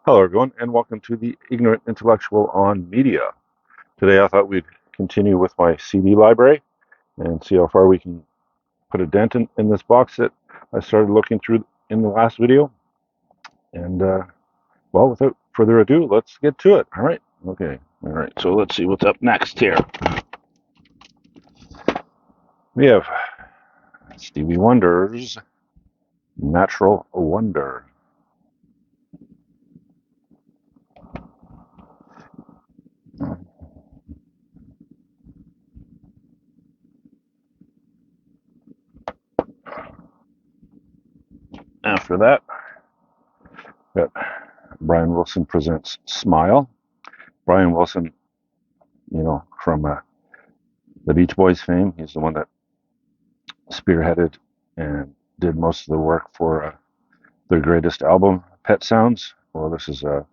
Hello, everyone, and welcome to the Ignorant Intellectual on Media. Today, I thought we'd continue with my CD library and see how far we can put a dent in this box that I started looking through in the last video. And, well, without further ado, let's get to it. All right. Okay. All right. So let's see what's up next here. We have Stevie Wonder's Natural Wonder. After that, got Brian Wilson presents Smile. Brian Wilson, from the Beach Boys fame, he's the one that spearheaded and did most of the work for their greatest album, Pet Sounds. Well, this is a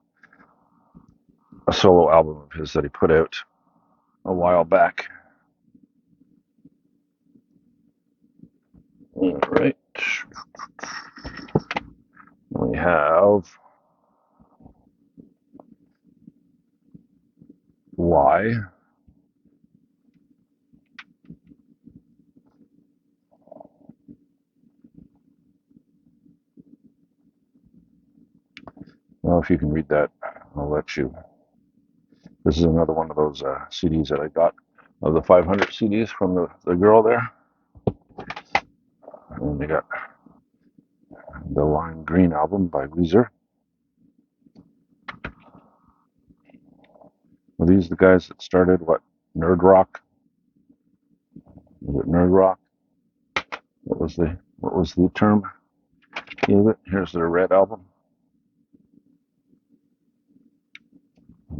solo album of his that he put out a while back. All right. We have Why. Well, if you can read that, I'll let you. This is another one of those CDs that I got of the 500 CDs from the girl there. And they got the Lime Green album by Weezer. Were these the guys that started what? Nerd rock? Was it nerd rock? What was the term? Gave it. Here's their Red album.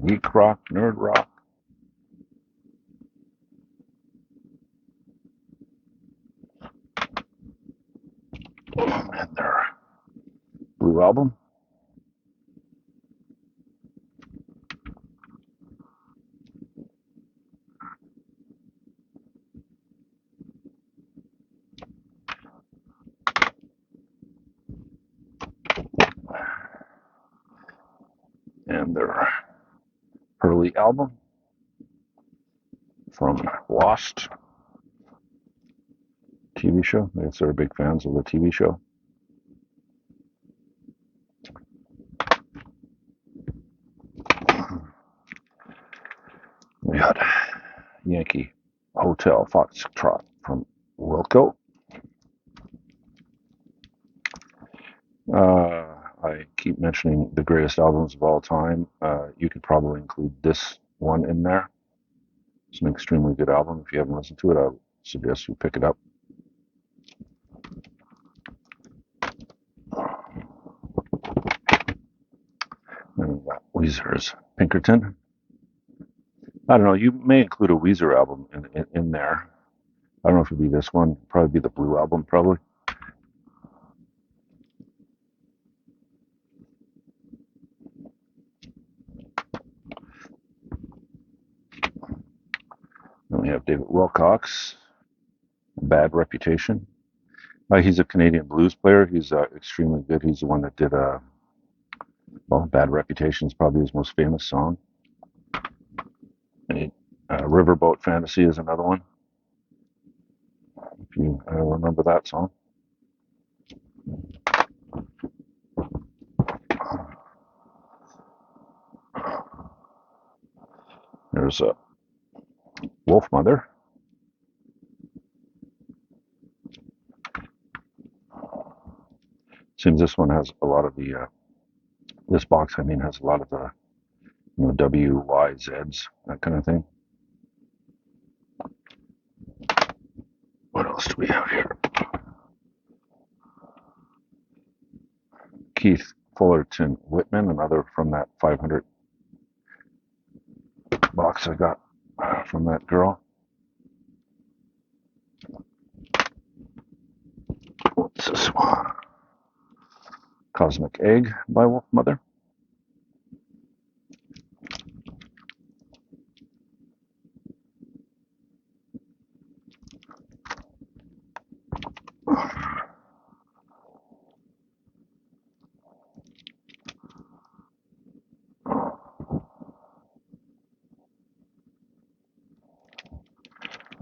Geek rock, nerd rock. And their Blue album. And their Pearly album from Lost TV show. I guess they're big fans of the TV show. We got Yankee Hotel Foxtrot from Wilco. I keep mentioning the greatest albums of all time. You could probably include this one in there. It's an extremely good album. If you haven't listened to it, I suggest you pick it up. And Weezer's Pinkerton. I don't know. You may include a Weezer album in there. I don't know if it'd be this one. Probably be the Blue album, probably. Then we have David Wilcox, Bad Reputation. He's a Canadian blues player. He's extremely good. He's the one that did, Bad Reputation is probably his most famous song. And, Riverboat Fantasy is another one. If you remember that song. There's Wolf Mother. Seems this one has a lot of the, this box, I mean, has a lot of the, WYZs, that kind of thing. What else do we have here? Keith Fullerton Whitman, another from that 500 box I got from that girl. What's this one? Cosmic Egg by Wolf Mother.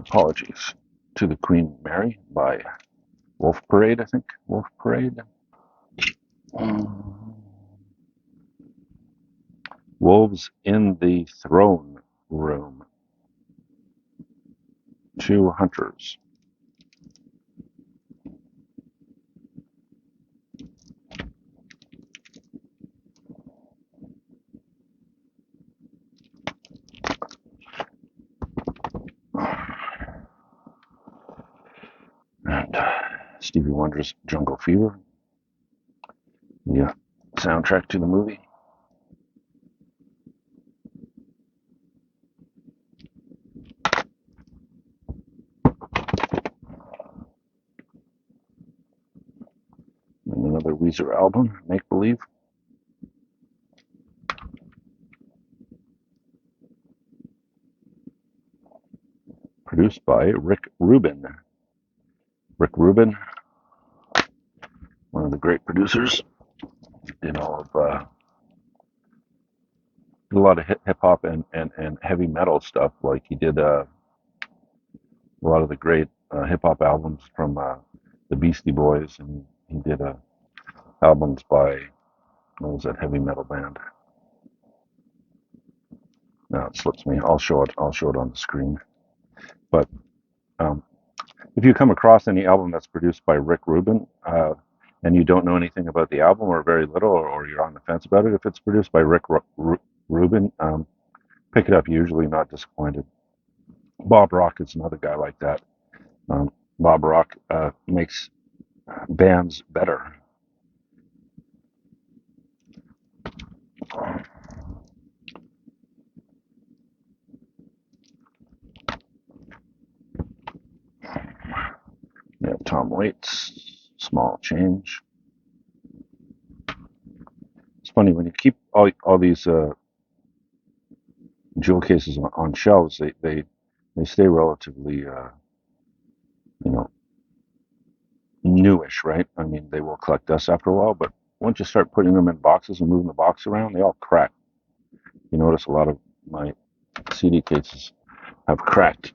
Apologies to the Queen Mary by Wolf Parade, I think. Wolf Parade. Wolves in the Throne Room. Two hunters. And Stevie Wonder's Jungle Fever. The soundtrack to the movie. And another Weezer album, Make Believe. Produced by Rick Rubin. Rick Rubin, one of the great producers, did all of did a lot of hip hop and heavy metal stuff. Like he did a lot of the great hip hop albums from the Beastie Boys, and he did albums by, what was that heavy metal band? Now it slips me. I'll show it on the screen. But if you come across any album that's produced by Rick Rubin, and you don't know anything about the album or very little, or you're on the fence about it, if it's produced by Rick Rubin, pick it up. You're usually not disappointed. Bob Rock is another guy like that. Bob Rock makes bands better. Yeah, Tom Waits, Small Change. It's funny when you keep all these jewel cases on shelves, they stay relatively newish, right? I mean, they will collect dust after a while, but once you start putting them in boxes and moving the box around, they all crack. You notice a lot of my CD cases have cracked.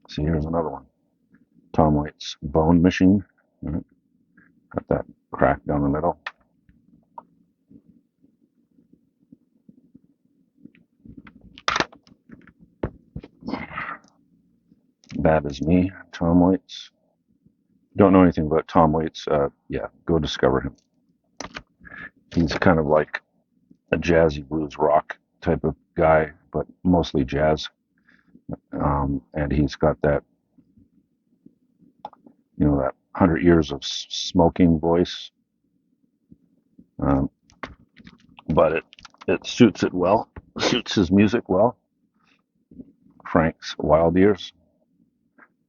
See, here's another one. Tom Waits Bone Machine. Right? Got that crack down the middle. Bad as Me, Tom Waits. Don't know anything about Tom Waits? Yeah, go discover him. He's kind of like a jazzy blues rock type of guy, but mostly jazz. And he's got that, that 100 years of smoking voice. But it suits it well, suits his music well. Frank's Wild Years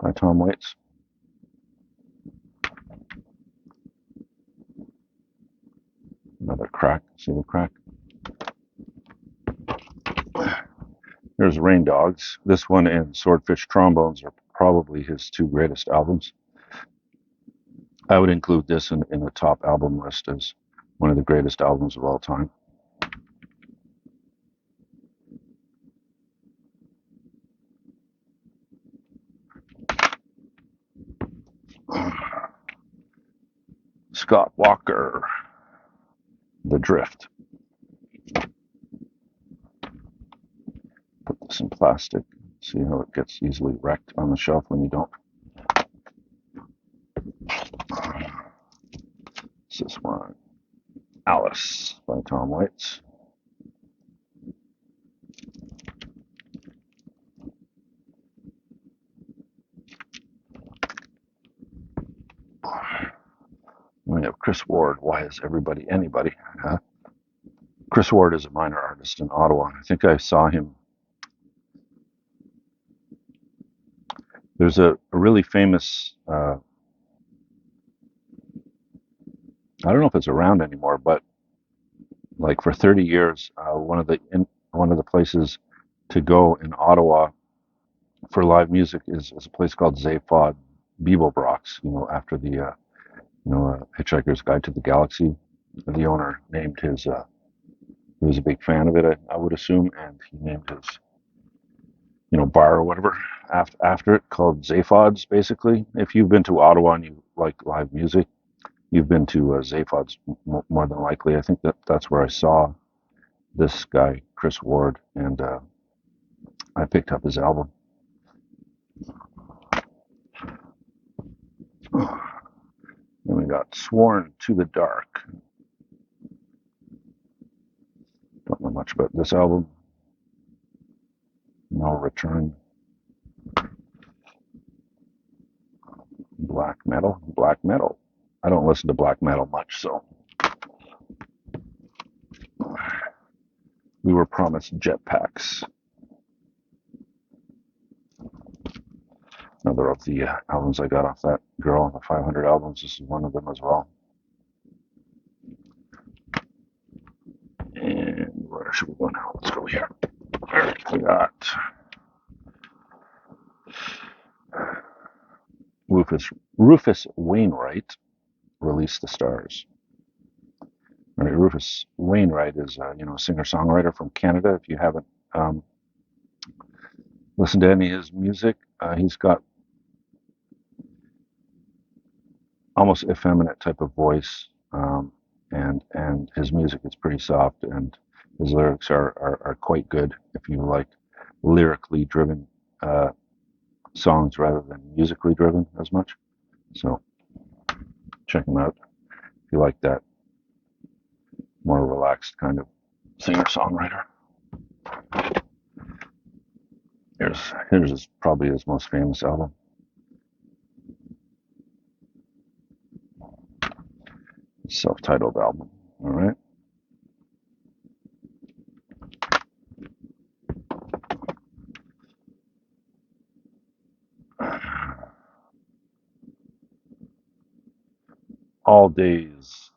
by Tom Waits. Another crack. See the crack? There's Rain Dogs. This one and Swordfish Trombones are probably his two greatest albums. I would include this in the top album list as one of the greatest albums of all time. Scott Walker, The Drift. Put this in plastic. See how it gets easily wrecked on the shelf when you don't. This one, Alice by Tom Waits. We have Chris Ward. Why is everybody anybody? Huh? Chris Ward is a minor artist in Ottawa. I think I saw him. There's a really famous. I don't know if it's around anymore, but like for 30 years, one of the places to go in Ottawa for live music is a place called Zaphod Beeblebrox. After the Hitchhiker's Guide to the Galaxy. The owner named his. He was a big fan of it, I would assume, and he named bar or whatever after it called Zaphod's. Basically, if you've been to Ottawa and you like live music, you've been to Zaphod's more than likely. I think that's where I saw this guy Chris Ward, and I picked up his album. Then we got Sworn to the Dark. Don't know much about this album. No Return. Black metal. Black metal. I don't listen to black metal much, so we were promised jetpacks. Another of the albums I got off that girl, the 500 albums. This is one of them as well. And where should we go now? Let's go here. All right, we got Rufus Wainwright, Release the Stars. All right, Rufus Wainwright is a singer-songwriter from Canada. If you haven't listened to any of his music, he's got almost effeminate type of voice, and his music is pretty soft, and his lyrics are quite good if you like lyrically driven songs rather than musically driven as much. So check him out if you like that more relaxed kind of singer-songwriter. Here's probably his most famous album. Self-titled album. All right. All Days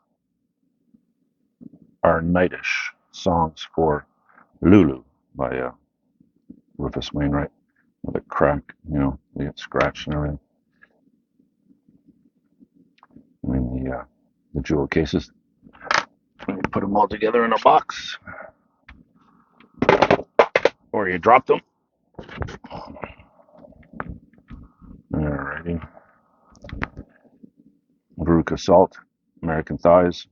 Are Nightish, Songs for Lulu by Rufus Wainwright. With a crack, they get scratched and everything. I mean, the jewel cases, when you put them all together in a box, or you drop them. Alrighty. Veruca Salt, American Thighs.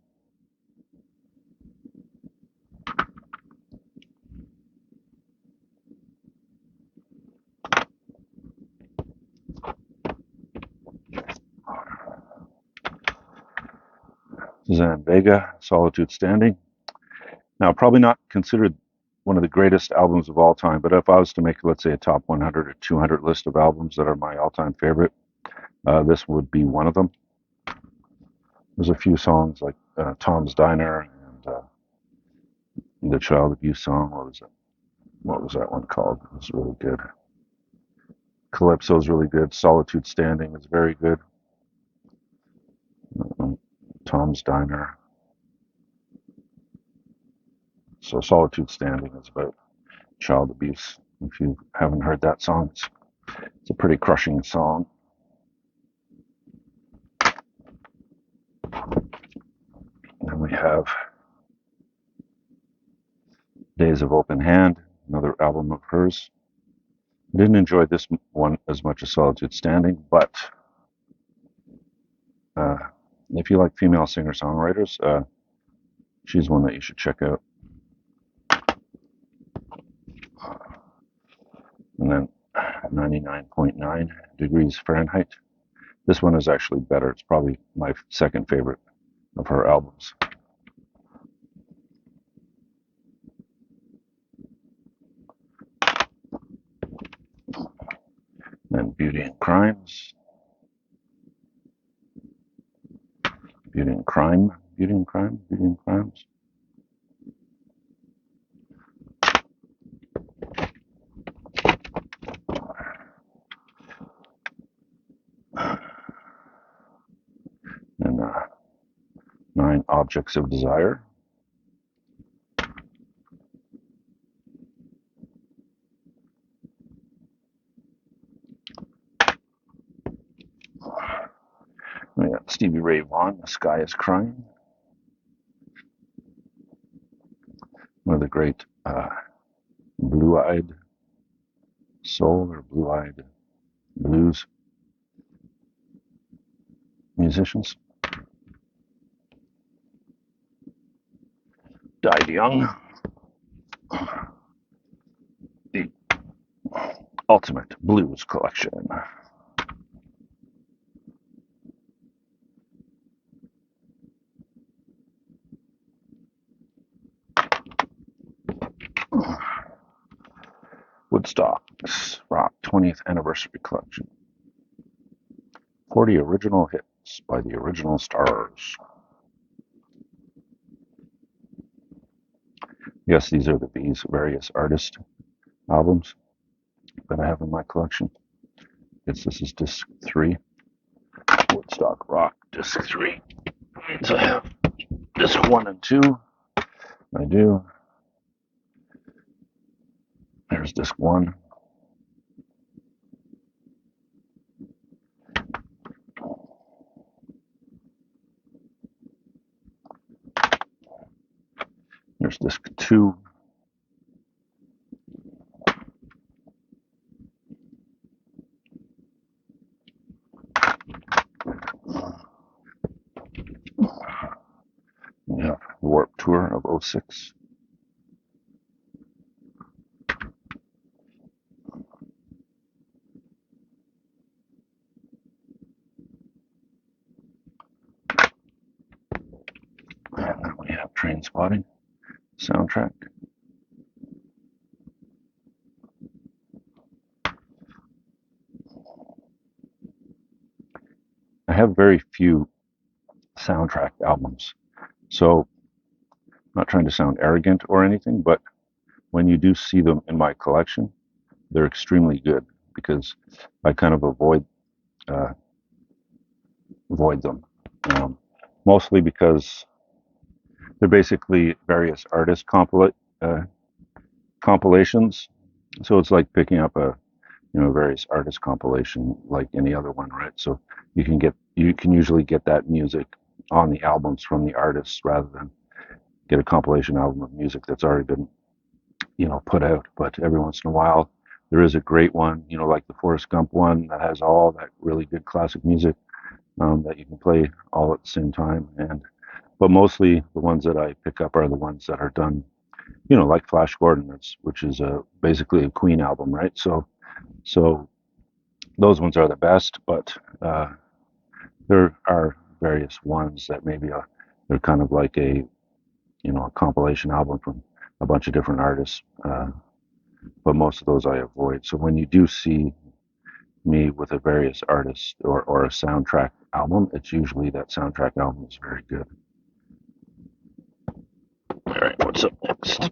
Suzanne Vega, Solitude Standing. Now, probably not considered one of the greatest albums of all time, but if I was to make, let's say, a top 100 or 200 list of albums that are my all-time favorite, this would be one of them. There's a few songs like Tom's Diner and the Child Abuse song. What was that one called? It was really good. Calypso is really good. Solitude Standing is very good. Tom's Diner. So Solitude Standing is about child abuse. If you haven't heard that song, it's a pretty crushing song. Then we have Days of Open Hand, another album of hers. I didn't enjoy this one as much as Solitude Standing, but if you like female singer-songwriters, she's one that you should check out. And then 99.9 Degrees Fahrenheit. This one is actually better. It's probably my second favorite of her albums. Then Beauty and Crimes. Beauty and Crime. Beauty and Crime. Beauty and Crimes. And 9 Objects of Desire. We got Stevie Ray Vaughan, The Sky is Crying. One of the great blue-eyed soul or blue-eyed blues musicians. Died young. The Ultimate Blues Collection. Woodstock's Rock 20th Anniversary Collection. 40 original hits by the original stars. Yes, these are these various artist albums that I have in my collection. This is disc 3. Woodstock Rock disc 3. So I have disc 1 and 2. I do. There's disc 1. There's disc 2. We have Warp Tour of 06. And then we have Trainspotting soundtrack. I have very few soundtrack albums, so I'm not trying to sound arrogant or anything, but when you do see them in my collection, they're extremely good because I kind of avoid them, mostly because they're basically various artist compilations. So it's like picking up a various artist compilation like any other one, right? So you can usually get that music on the albums from the artists rather than get a compilation album of music that's already been put out. But every once in a while there is a great one, like the Forrest Gump one that has all that really good classic music that you can play all at the same time. But mostly the ones that I pick up are the ones that are done, like Flash Gordon, which is basically a Queen album, right? So those ones are the best, but there are various ones that maybe they're kind of like a compilation album from a bunch of different artists, but most of those I avoid. So when you do see me with a various artist or a soundtrack album, it's usually that soundtrack album is very good. All right, what's up next?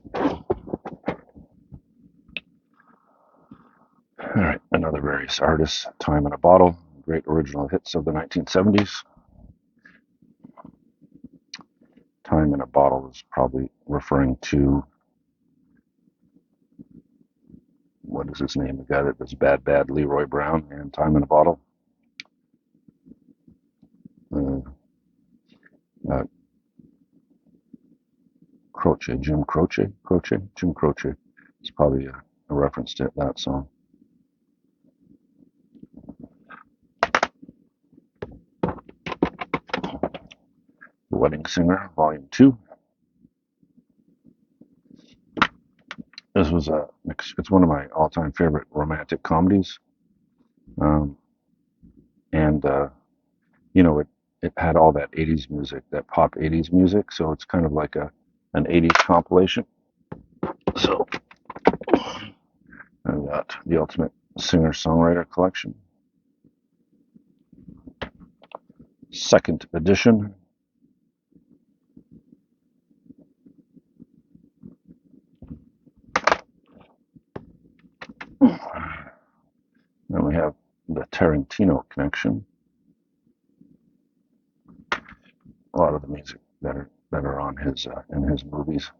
All right, another various artists, Time in a Bottle, great original hits of the 1970s. Time in a Bottle is probably referring to, what is his name? The guy that does Bad Bad, Leroy Brown, and Time in a Bottle. Jim Croce. It's probably a reference to that song. The Wedding Singer, Volume 2. This was it's one of my all-time favorite romantic comedies. It had all that 80s music, that pop 80s music, so it's kind of like an 80s compilation. So I've got the Ultimate Singer-Songwriter Collection, 2nd edition. Then we have the Tarantino Connection. A lot of the music that are on his in his movies.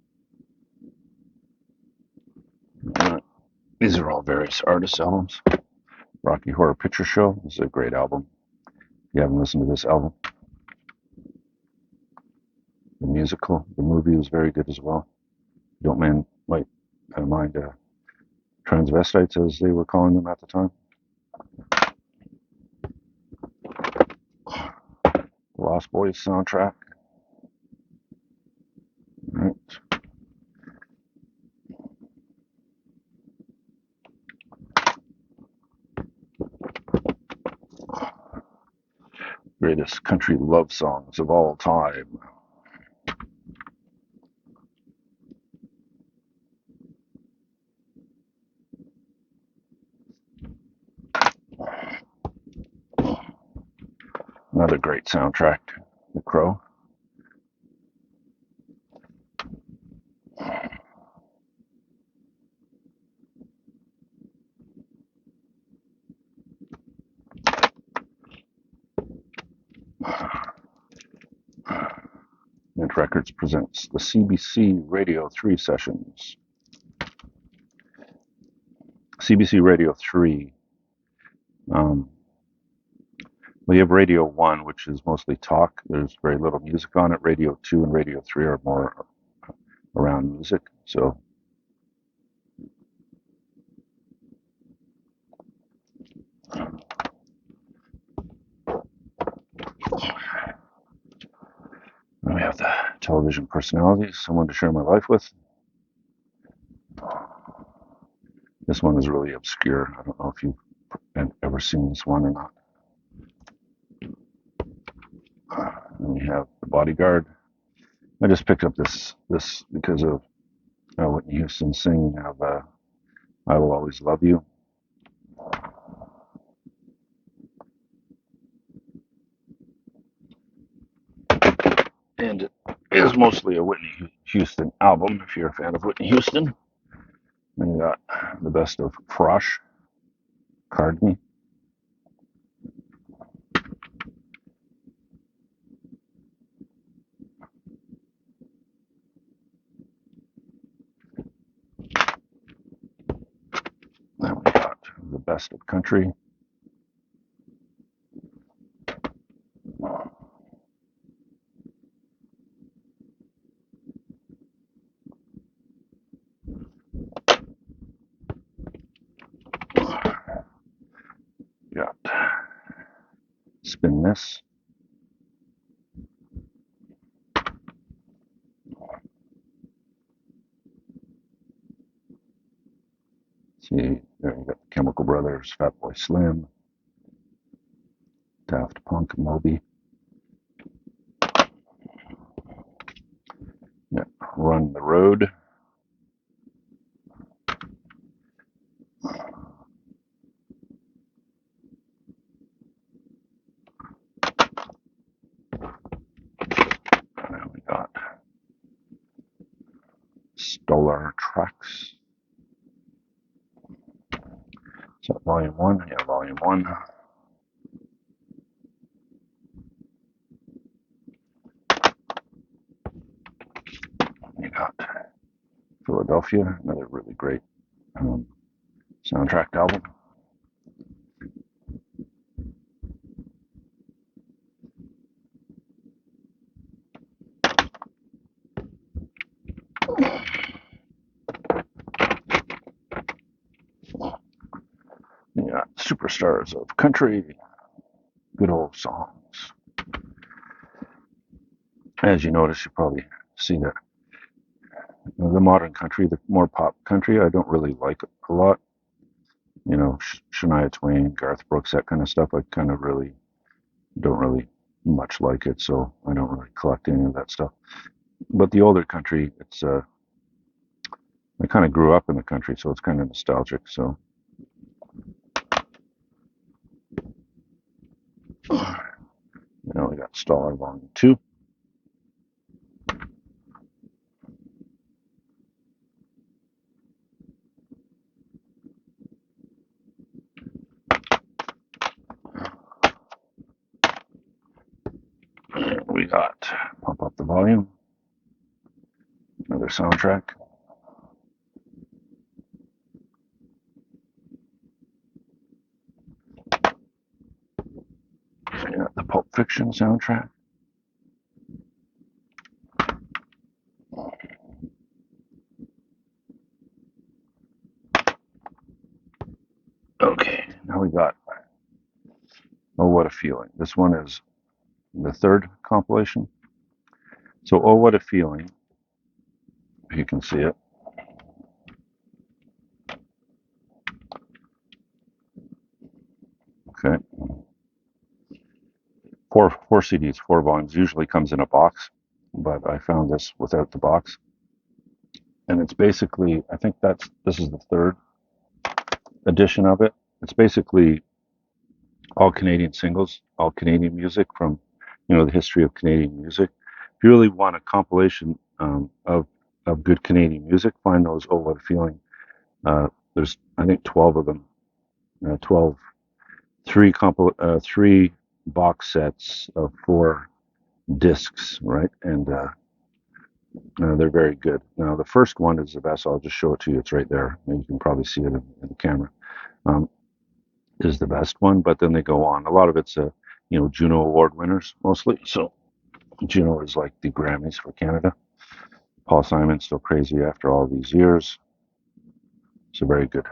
These are all various artist albums. Rocky Horror Picture Show is a great album. If you haven't listened to this album, the musical, the movie was very good as well. You don't mind transvestites, as they were calling them at the time. The Lost Boys soundtrack. Right. Greatest country love songs of all time. Another great soundtrack, The Crow. Mint Records presents the CBC Radio 3 sessions. CBC Radio 3. We have Radio 1, which is mostly talk. There's very little music on it. Radio 2 and Radio 3 are more around music. So we have the television personalities, someone to share my life with. This one is really obscure. I don't know if you've ever seen this one or not. And we have The Bodyguard. I just picked up this because of Whitney Houston singing of I Will Always Love You. And it is mostly a Whitney Houston album, if you're a fan of Whitney Houston. Then you got the best of Frosh, Card Me. Then we got the best of country. Got Spin This. See, there you got the Chemical Brothers, Fatboy Slim, Daft Punk, Moby. Yeah, Run the Road. And we got Stolar Tracks. Is that Volume 1? Yeah, Volume 1. You got Philadelphia, another really great soundtrack album. You got Superstars of Country, good old songs. As you notice, you probably see that the modern country, the more pop country, I don't really like a lot. You know, Shania Twain, Garth Brooks, that kind of stuff, I kind of really don't really much like it, so I don't really collect any of that stuff. But the older country, it's I kind of grew up in the country, so it's kind of nostalgic. So we got Stoller Volume 2. We got Pump Up the Volume, another soundtrack. We got the Pulp Fiction soundtrack. Okay, now we got Oh What a Feeling. This one is the third compilation. So Oh What a Feeling, if you can see it. Okay. Four CDs, 4 volumes. Usually comes in a box, but I found this without the box. And it's basically, I think this is the third edition of it. It's basically all Canadian singles, all Canadian music from, the history of Canadian music. If you really want a compilation of good Canadian music, find those Oh What a Feeling. There's, I think, 12 of them. 12, three box sets of 4 discs, right? And they're very good. Now, the first one is the best. I'll just show it to you. It's right there. And you can probably see it in the camera. Um, is the best one, but then they go on. A lot of it's, Juno Award winners mostly. So Juno is like the Grammys for Canada. Paul Simon's still crazy after all these years. It's a very good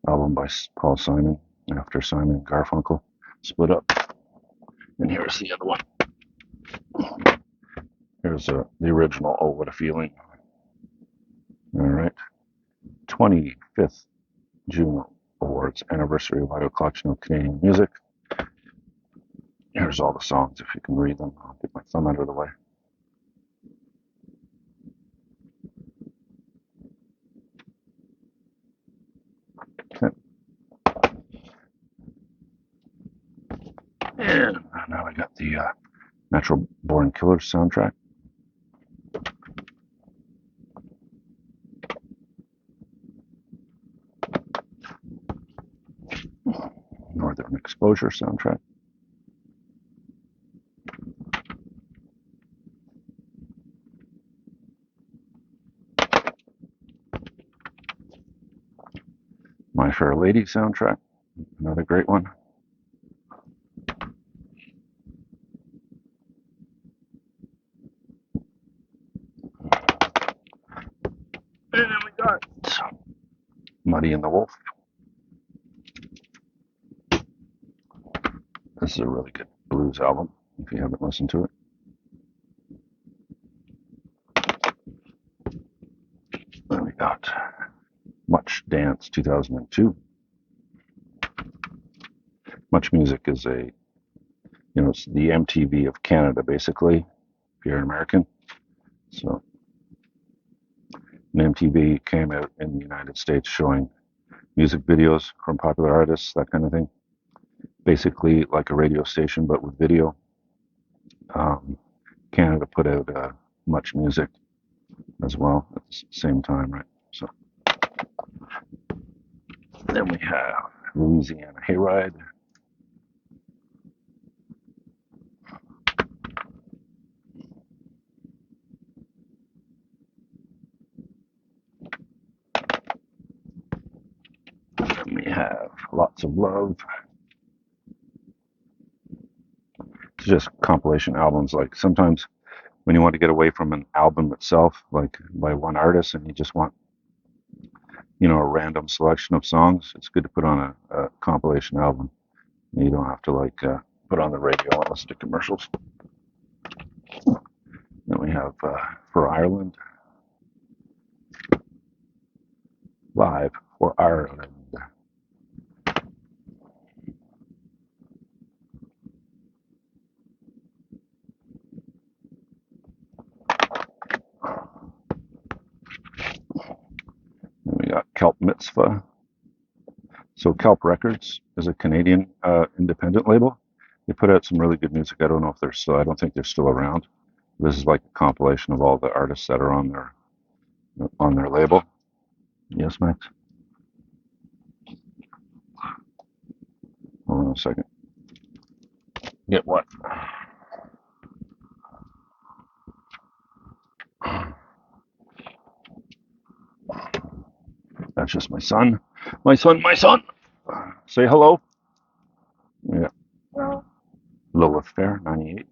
album by Paul Simon after Simon and Garfunkel split up. And here's the other one. Here's the original Oh What a Feeling. All right. 25th Juno Awards anniversary vital collection of Canadian music. Here's all the songs if you can read them. I'll get my thumb out of the way. Okay. And now I got the Natural Born Killers soundtrack. Northern Exposure soundtrack. My Fair Lady soundtrack, another great one. And then we got Muddy and the Wolf. This is a really good blues album, if you haven't listened to it. Then we got Much Dance 2002. Much Music is it's the MTV of Canada, basically, if you're an American. So, an MTV came out in the United States showing music videos from popular artists, that kind of thing. Basically, like a radio station, but with video. Canada put out Much Music as well at the same time, right? So, then we have Louisiana Hayride. Then we have Lots of Love. It's just compilation albums. Like sometimes when you want to get away from an album itself, like by one artist, and you just want, a random selection of songs, it's good to put on a compilation album. You don't have to put on the radio and listen to commercials. Then we have For Ireland. Live for Ireland. Then we got Kelp Mitzvah. So Kelp Records is a Canadian independent label. They put out some really good music. I don't know if I don't think they're still around. This is like a compilation of all the artists that are on their label. Yes, Max? Hold on a second. Get what? That's just my son. My son. Say hello. Yeah. Hello. Lilith Fair, 98.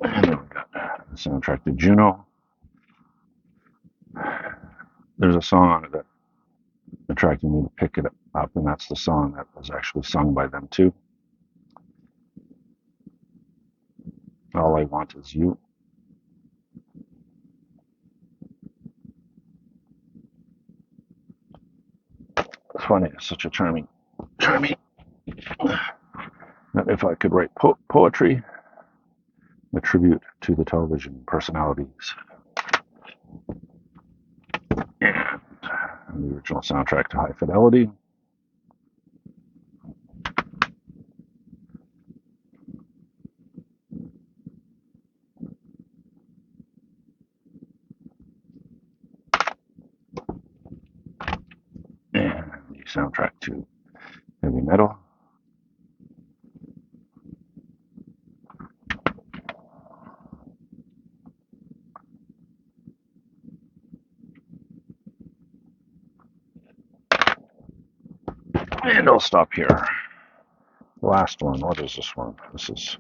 And then soundtrack to Juno. There's a song on it that attracted me to pick it up, and that's the song that was actually sung by them too. All I Want Is You. It's funny, it's such a charming. That if I could write poetry, a tribute to the television personalities, and the original soundtrack to High Fidelity. And the soundtrack to Heavy Metal. And I'll stop here. The last one, what is this one? This is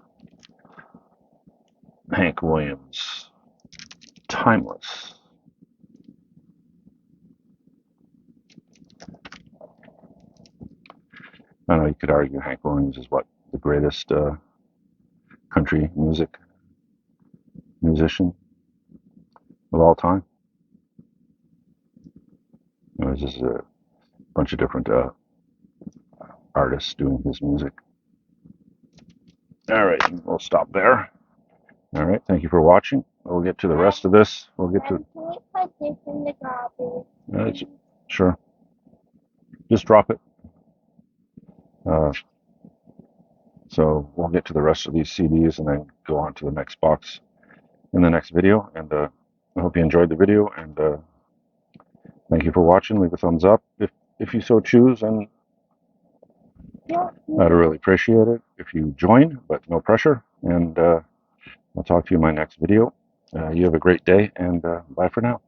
Hank Williams, Timeless. I know you could argue Hank Williams is what, the greatest country musician of all time. There's just a bunch of different artists doing his music. All right, we'll stop there. All right, thank you for watching. We'll get to the rest of this. We'll get to. Can we put this in the garbage? Sure. Just drop it. So we'll get to the rest of these CDs and then go on to the next box in the next video. And I hope you enjoyed the video. And thank you for watching. Leave a thumbs up if you so choose. And I'd really appreciate it if you join, but no pressure. And I'll talk to you in my next video. You have a great day, and bye for now.